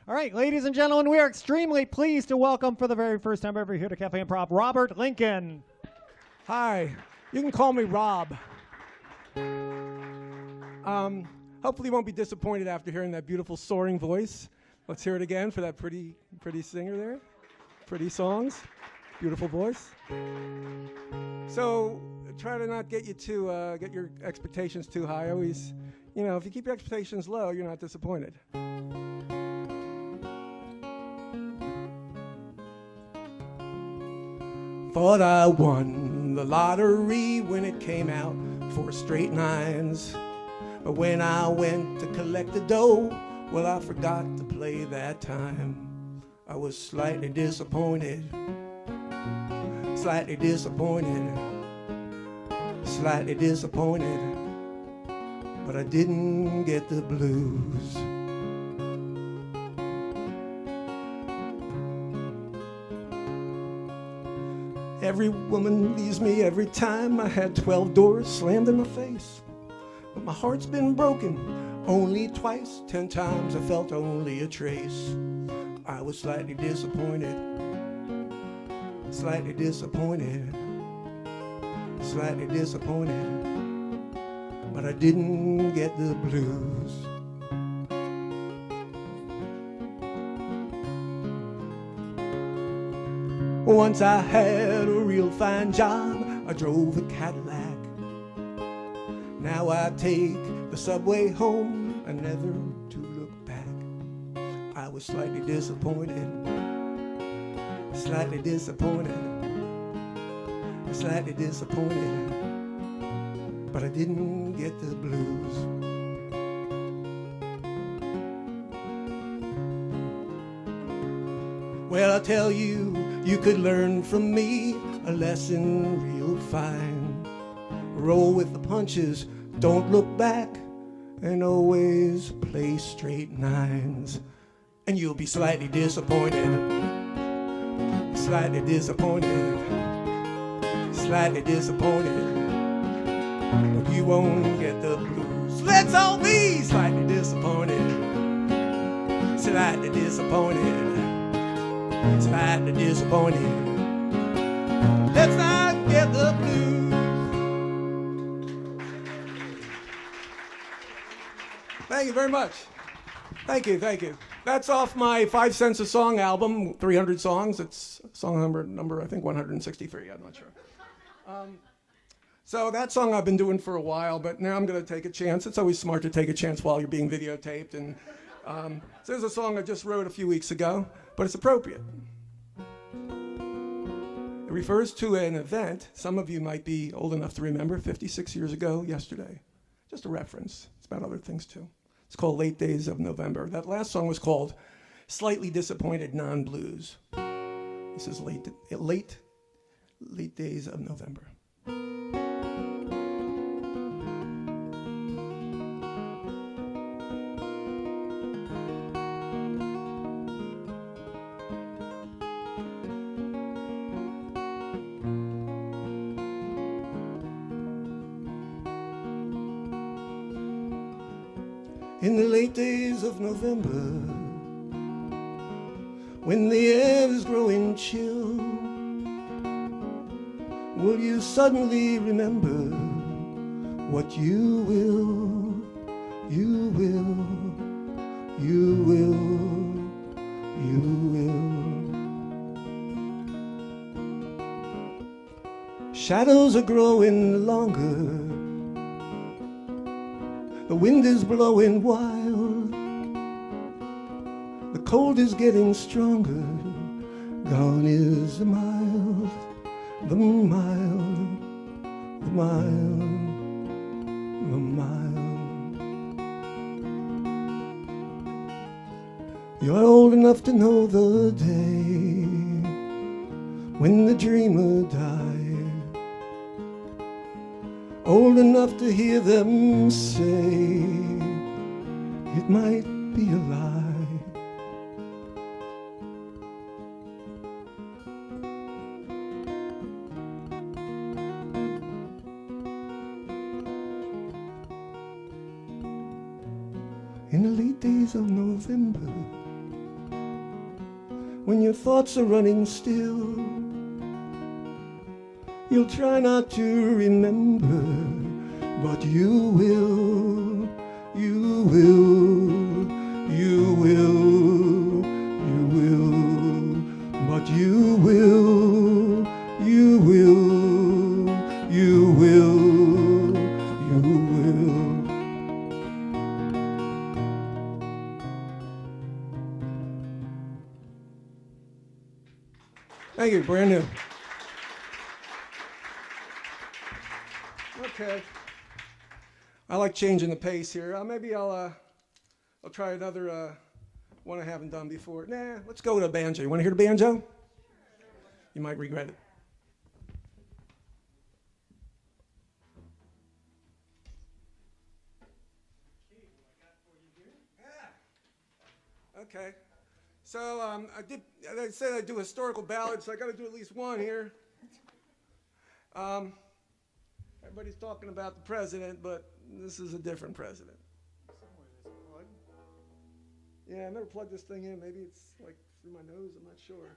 All right, ladies and gentlemen, we are extremely pleased to welcome for the very first time ever here to Cafe Improv, Robert Lincoln. Hi, you can call me Rob. Hopefully you won't be disappointed after hearing that beautiful soaring voice. Let's hear it again for that pretty singer there. Pretty songs, beautiful voice. So try to not get your expectations too high. Always, if you keep your expectations low, you're not disappointed. Thought I won the lottery when it came out, 4 straight nines. But when I went to collect the dough, well, I forgot to play that time. I was slightly disappointed, slightly disappointed, slightly disappointed, but I didn't get the blues. Every woman leaves me every time. I had 12 doors slammed in my face. But my heart's been broken only twice. 10 times I felt only a trace. I was slightly disappointed, slightly disappointed, slightly disappointed, but I didn't get the blues. Once I had a real fine job, I drove a Cadillac. Now I take the subway home and never to look back. I was slightly disappointed, slightly disappointed, slightly disappointed, but I didn't get the blues. Well, I tell you, you could learn from me a lesson real fine. Roll with the punches, don't look back, and always play straight nines. And you'll be slightly disappointed, slightly disappointed, slightly disappointed, but you won't get the blues. Let's all be slightly disappointed, slightly disappointed, slightly disappointed. Let's not get the blues. Thank you very much. Thank you. That's off my 5 Cents a Song album, 300 songs. It's song number I think 163. I'm not sure. So that song I've been doing for a while, but now I'm going to take a chance. It's always smart to take a chance while you're being videotaped. And so there's a song I just wrote a few weeks ago, but it's appropriate. It refers to an event some of you might be old enough to remember, 56 years ago yesterday. Just a reference. It's about other things too. It's called Late Days of November. That last song was called Slightly Disappointed Non-Blues. This is late Days of November. In the late days of November, when the air is growing chill, will you suddenly remember what you will, you will, you will, you will. Shadows are growing longer. The wind is blowing wild. The cold is getting stronger. Gone is the mild, the mild, the mild, the mild. You're old enough to know the day when the dreamer died. Old enough to hear them say it might be a lie. In the late days of November, when your thoughts are running still. You'll try not to remember, but you will, you will, you will, you will, but you will, you will, you will, you will. Thank you, brand new. Okay. I like changing the pace here. Maybe I'll try another one I haven't done before. Nah, let's go with a banjo. You want to hear the banjo? You might regret it. Yeah. Okay. So I said I'd do historical ballads, so I got to do at least one here. Everybody's talking about the president, but this is a different president. Yeah, I never plugged this thing in. Maybe it's like through my nose. I'm not sure.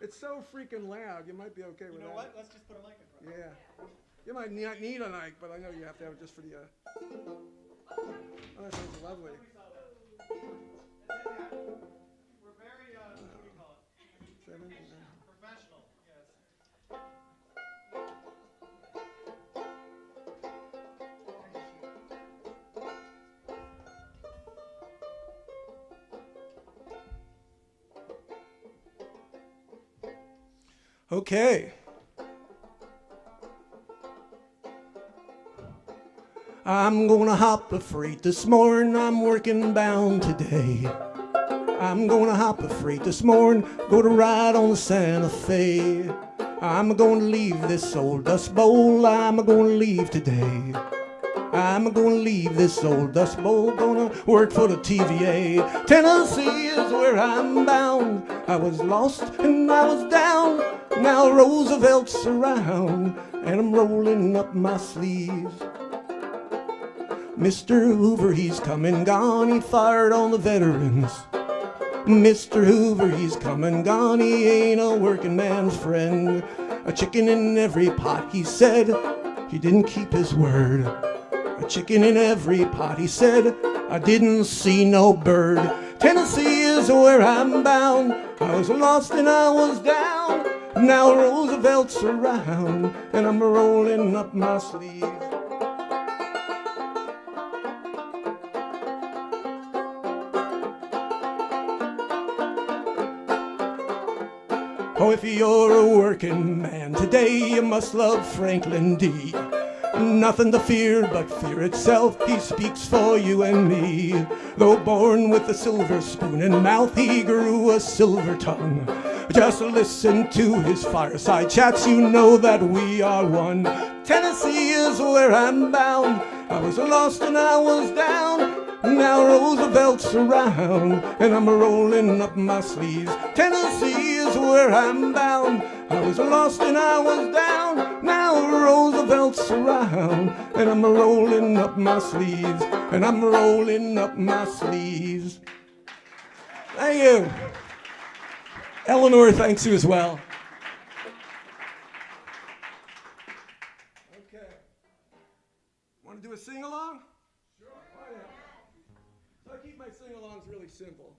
It's so freaking loud. You might be okay with that. You know what? Let's just put a mic in front. Yeah. You might not need a mic, but I know you have to have it just for the. Oh, that sounds lovely. We're very, what do you call it? Professional, yes. Okay. I'm gonna hop a freight this morning, I'm working bound today. I'm gonna hop a freight this morning, go to ride on the Santa Fe. I'm gonna leave this old dust bowl, I'm gonna leave today. I'm gonna leave this old dust bowl, gonna work for the TVA. Tennessee is where I'm bound. I was lost and I was down. Now Roosevelt's around, and I'm rolling up my sleeves. Mr. Hoover, he's come and gone, he fired on the veterans. Mr. Hoover, he's come and gone, he ain't a working man's friend. A chicken in every pot, he said, he didn't keep his word. A chicken in every pot, he said, I didn't see no bird. Tennessee is where I'm bound, I was lost and I was down. Now Roosevelt's around, and I'm rolling up my sleeves. Oh, if you're a working man today, you must love Franklin D. Nothing to fear but fear itself, he speaks for you and me. Though born with a silver spoon in mouth, he grew a silver tongue. Just listen to his fireside chats, you know that we are one. Tennessee is where I'm bound, I was lost and I was down. Now Roosevelt's around, and I'm rolling up my sleeves. Tennessee is where I'm bound, I was lost and I was down. Now Roosevelt's around, and I'm rolling up my sleeves. And I'm rolling up my sleeves. Thank you. Eleanor thanks you as well. Okay. Want to do a sing-along? Sure. Oh, yeah. So I keep my sing-alongs really simple.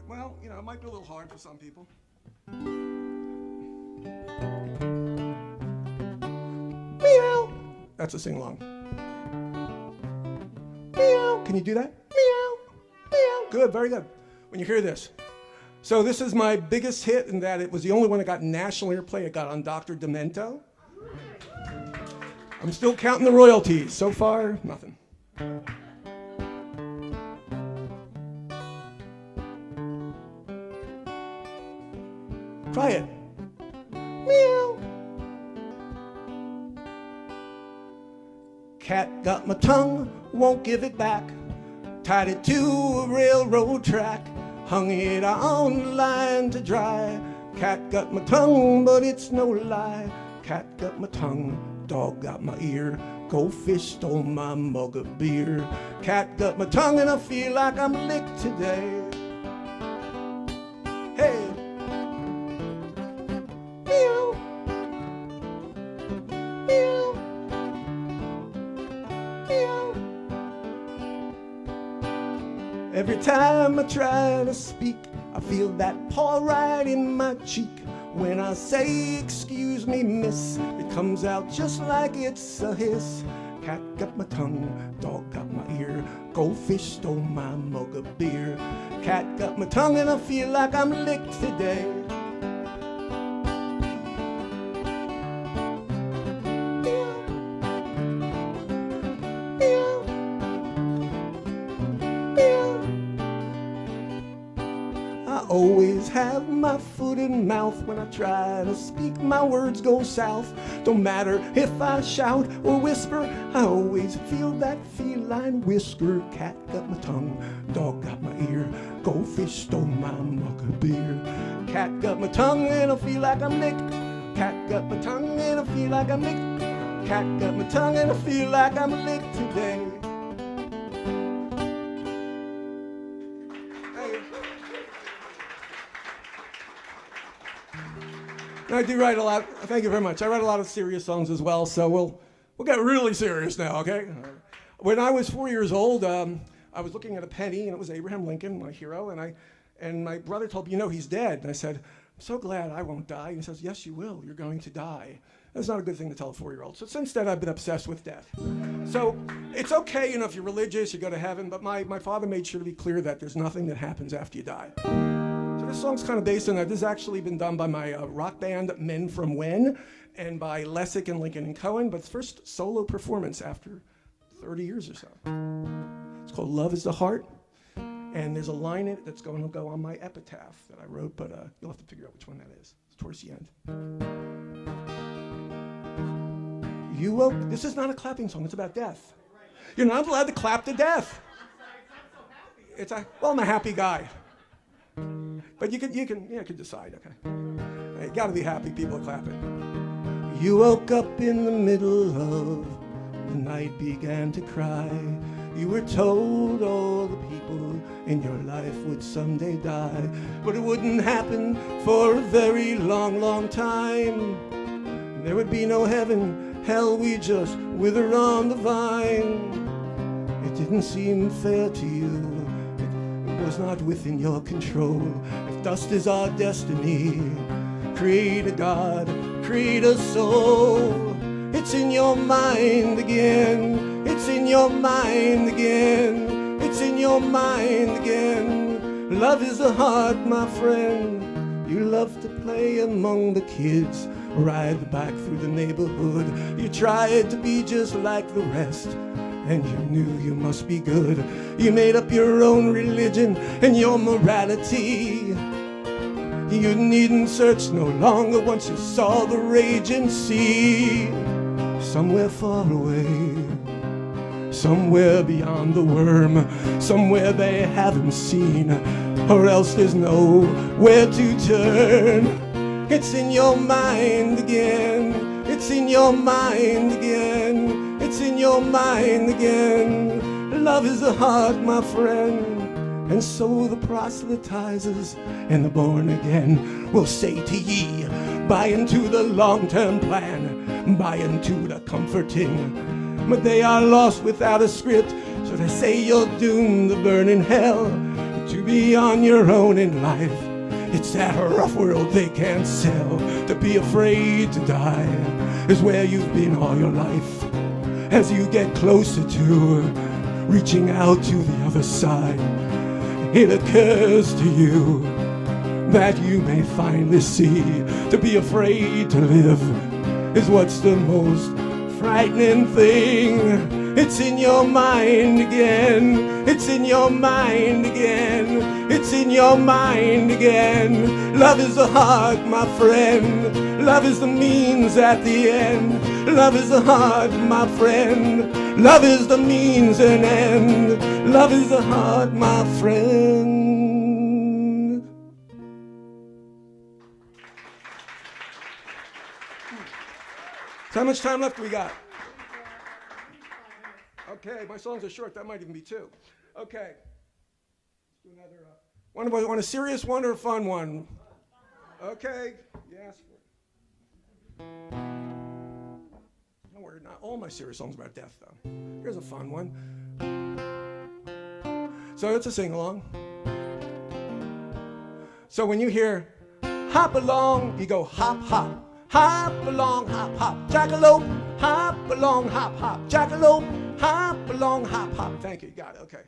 Well, you know, it might be a little hard for some people. Meow. That's a sing-along. Meow. Can you do that? Meow. Meow. Good, very good. When you hear this. So this is my biggest hit in that it was the only one that got national airplay. It got on Dr. Demento. I'm still counting the royalties. So far, nothing. Try it. Meow. Cat got my tongue, won't give it back. Tied it to a railroad track. Hung it on the line to dry. Cat got my tongue, but it's no lie. Cat got my tongue, dog got my ear. Goldfish stole my mug of beer. Cat got my tongue and I feel like I'm licked today. Hey. Meow. Meow. Meow. Every time I try to speak, I feel that paw right in my cheek. When I say, excuse me, miss, it comes out just like it's a hiss. Cat got my tongue, dog got my ear, goldfish stole my mug of beer. Cat got my tongue and I feel like I'm licked today. Always have my foot in mouth. When I try to speak, my words go south. Don't matter if I shout or whisper, I always feel that feline whisker. Cat got my tongue, dog got my ear, goldfish stole my mug of beer. Cat got my tongue and I feel like I'm licked. Cat got my tongue and I feel like I'm licked. Cat got my tongue and I feel like I'm licked today. I do write a lot. Thank you very much. I write a lot of serious songs as well, so we'll get really serious now, okay? When I was 4 years old, I was looking at a penny, and it was Abraham Lincoln, my hero, and my brother told me, you know, he's dead. And I said, I'm so glad I won't die. And he says, yes, you will. You're going to die. That's not a good thing to tell a 4-year-old. So since then, I've been obsessed with death. So it's okay, you know, if you're religious, you go to heaven, but my father made sure to be clear that there's nothing that happens after you die. So this song's kind of based on that. This has actually been done by my rock band, Men From When, and by Lessig and Lincoln and Cohen, but it's first solo performance after 30 years or so. It's called Love is the Heart, and there's a line in it that's going to go on my epitaph that I wrote, but you'll have to figure out which one that is. It's towards the end. You woke, this is not a clapping song, it's about death. You're not allowed to clap to death. Well, I'm a happy guy. But you can decide, okay? You gotta be happy, people are clapping. You woke up in the middle of the night, began to cry. You were told all the people in your life would someday die, but it wouldn't happen for a very long, long time. There would be no heaven, hell, we just wither on the vine. It didn't seem fair to you. It was not within your control. If dust is our destiny, create a God, create a soul. It's in your mind again. It's in your mind again. It's in your mind again. Love is the heart, my friend. You love to play among the kids, ride the bike through the neighborhood. You tried to be just like the rest, and you knew you must be good. You made up your own religion and your morality. You needn't search no longer once you saw the raging sea. Somewhere far away, somewhere beyond the worm, somewhere they haven't seen, or else there's nowhere to turn. It's in your mind again. It's in your mind again. It's in your mind again. Love is the heart, my friend. And so the proselytizers and the born again will say to ye, buy into the long-term plan, buy into the comforting. But they are lost without a script, so they say you're doomed to burn in hell, to be on your own in life. It's that rough world they can't sell. To be afraid to die is where you've been all your life. As you get closer to reaching out to the other side, it occurs to you that you may finally see to be afraid to live is what's the most frightening thing. It's in your mind again. It's in your mind again. It's in your mind again. Love is the heart, my friend. Love is the means at the end. Love is the heart, my friend. Love is the means and end. Love is the heart, my friend. So how much time left we got? Okay, my songs are short. That might even be 2. Okay. Let's do another. Want a serious one or a fun one? Okay. You asked for it. Don't worry, not all my serious songs about death, though. Here's a fun one. So it's a sing-along. So when you hear hop along, you go hop, hop. Hop along, hop, hop. Jackalope, hop along, hop, hop. Jackalope, hop along, hop, hop. Thank you. You got it. Okay.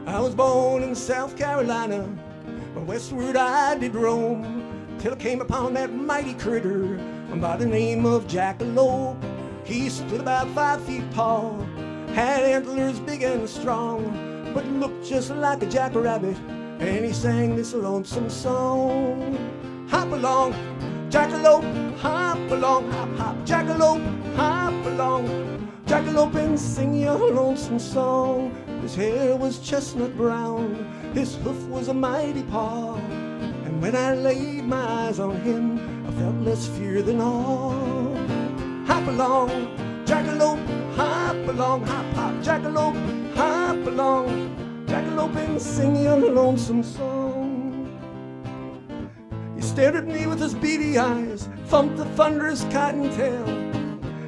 I was born in South Carolina, but westward I did roam, till I came upon that mighty critter by the name of Jackalope. He stood about 5 feet tall, had antlers big and strong, but looked just like a jackrabbit, and he sang this lonesome song. Hop along, Jackalope, hop along, hop, hop. Jackalope, hop along, Jackalope, and sing your lonesome song. His hair was chestnut brown, his hoof was a mighty paw, and when I laid my eyes on him, I felt less fear than awe. Hop along, Jackalope, hop along, hop, hop. Jackalope, hop along, Jackalope, and sing your lonesome song. He stared at me with his beady eyes, thumped the thunderous cottontail.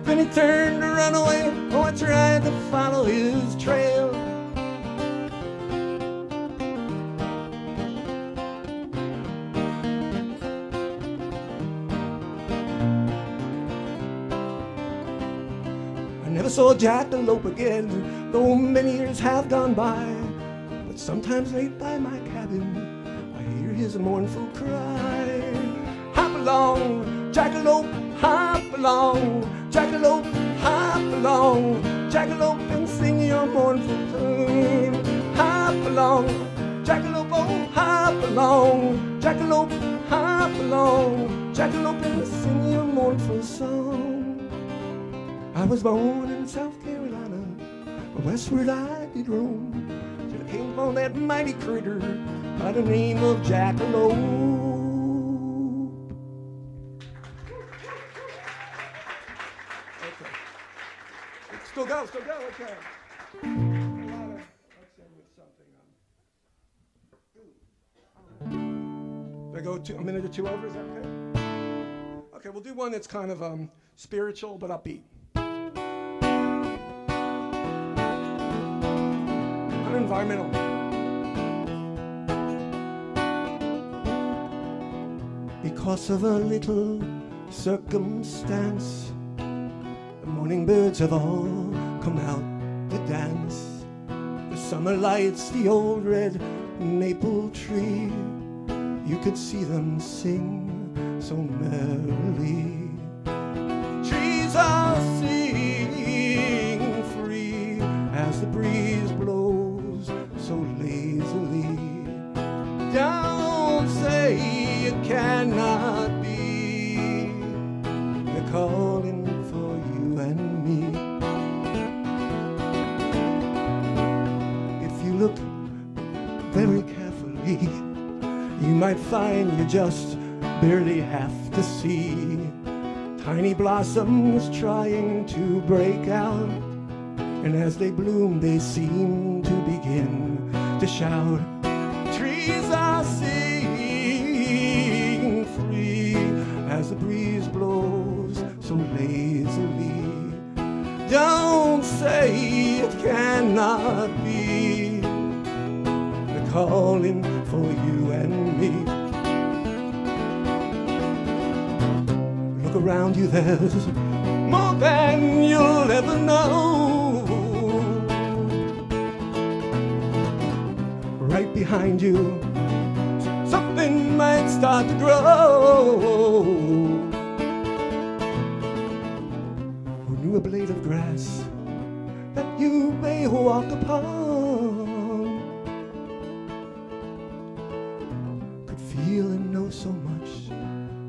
Then he turned to run away, oh, I tried to follow his trail. Never saw Jackalope again, though many years have gone by. But sometimes late by my cabin, I hear his mournful cry. Hop along, Jackalope, hop along, Jackalope, hop along, Jackalope, and sing your mournful tune. Hop along, Jackalope, oh, hop along, Jackalope, hop along, Jackalope, and sing your mournful song. I was born in South Carolina, but westward I did roam, till I came upon that mighty critter by the name of Jackalope. Okay. Still go, okay. Let's end with something. Did I go a minute or 2 over, is that okay? Okay, we'll do one that's kind of spiritual but upbeat. Environmental. Because of a little circumstance, the morning birds have all come out to dance. The summer lights, the old red maple tree, you could see them sing so merrily. Trees are singing free as the breeze blows so lazily. Don't say it cannot be. They're calling for you and me. If you look very carefully, you might find you just barely have to see tiny blossoms trying to break out. And as they bloom, they seem to begin to shout. Trees are singing free as the breeze blows so lazily. Don't say it cannot be. They're calling for you and me. Look around you, there's more than you'll ever know. Right behind you, something might start to grow. Who knew a blade of grass that you may walk upon could feel and know so much?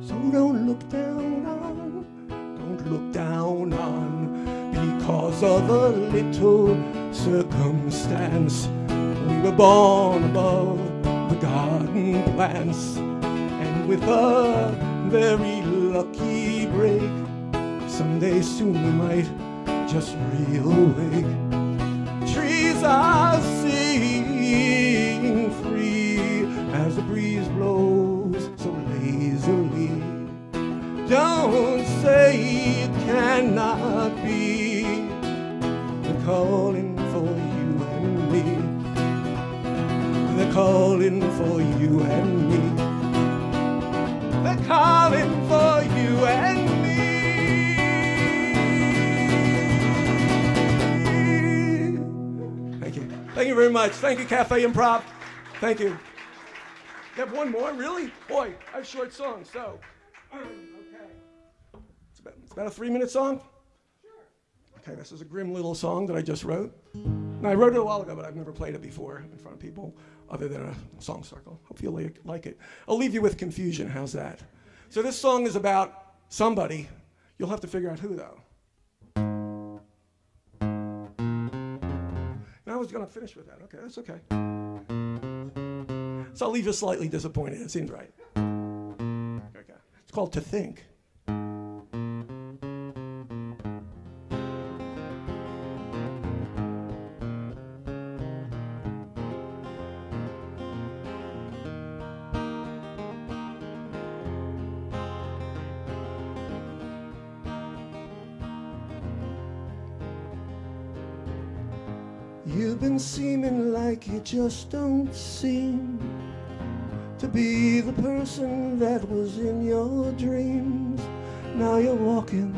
So don't look down on, don't look down on, because of a little circumstance. We were born above the God hidden plants. And with a very lucky break, someday soon we might just reawake. Trees are singing free as the breeze blows so lazily. Don't say it cannot be. They're calling for you and me. They're calling for you and me. They're calling for you and me. Thank you. Thank you very much. Thank you, Cafe Improv. Thank you. You have one more? Really? Boy, I have short songs, so. Okay. It's about a 3-minute song? Sure. Okay, this is a grim little song that I just wrote. Now, I wrote it a while ago, but I've never played it before in front of people other than a song circle. Hope you'll like it. I'll leave you with confusion. How's that? So this song is about somebody. You'll have to figure out who, though. And I was going to finish with that. Okay, that's okay. So I'll leave you slightly disappointed. It seems right. Okay. It's called To Think. You've been seeming like you just don't seem to be the person that was in your dreams. Now you're walking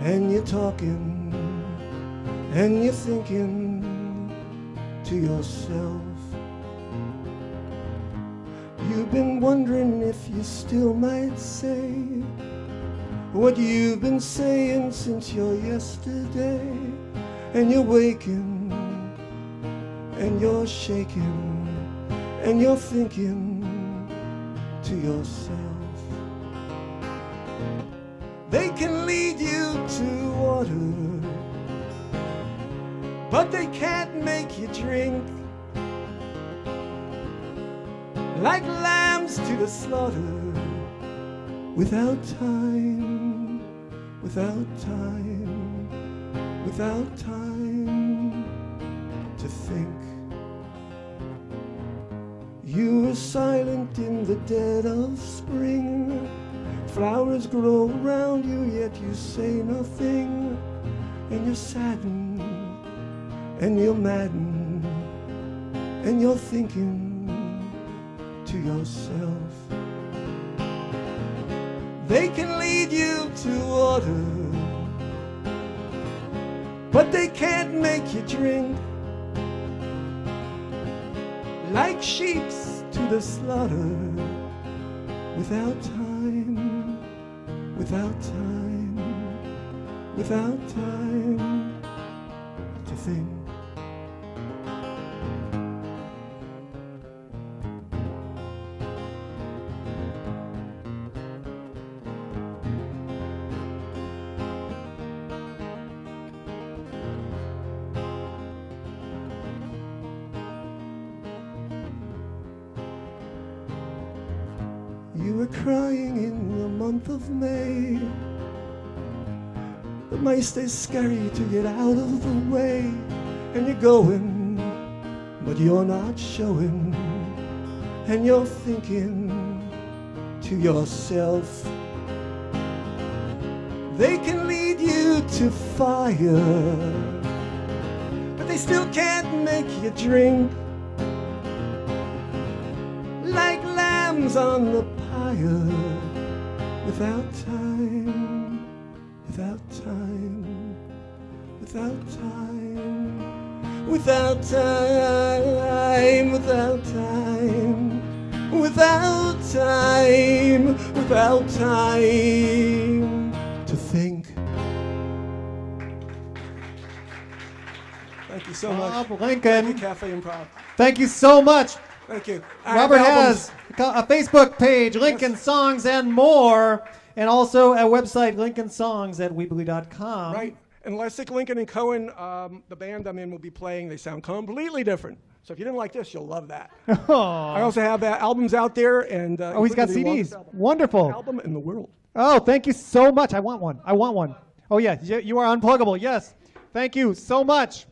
and you're talking and you're thinking to yourself. You've been wondering if you still might say what you've been saying since your yesterday. And you're waking and you're shaking and you're thinking to yourself. They can lead you to water, but they can't make you drink. Like lambs to the slaughter, without time, without time, without time to think. You were silent in the dead of spring. Flowers grow around you, yet you say nothing. And you're saddened, and you're maddened, and you're thinking to yourself. They can lead you to water, but they can't make you drink. Like sheeps to the slaughter, without time, without time, without time to think. You were crying in the month of May. It might stay scary to get out of the way. And you're going, but you're not showing. And you're thinking to yourself. They can lead you to fire, but they still can't make you drink. Like lambs on the pyre, without time, without time, without time, without time, without time, without time, without time to think. Thank you so much. Bob Lincoln. Thank you, Cafe Improv. Thank you so much. Thank you. Robert has a Facebook page, Lincoln Songs and More, and also a website, lincolnsongs@weebly.com. Right. And Lessig, Lincoln, and Cohen, the band I'm in, will be playing. They sound completely different. So if you didn't like this, you'll love that. Oh, I also have albums out there, and he's got including the longest CDs. Wonderful. album in the world. Oh, thank you so much. I want one. Oh, yeah, you are unpluggable. Yes. Thank you so much.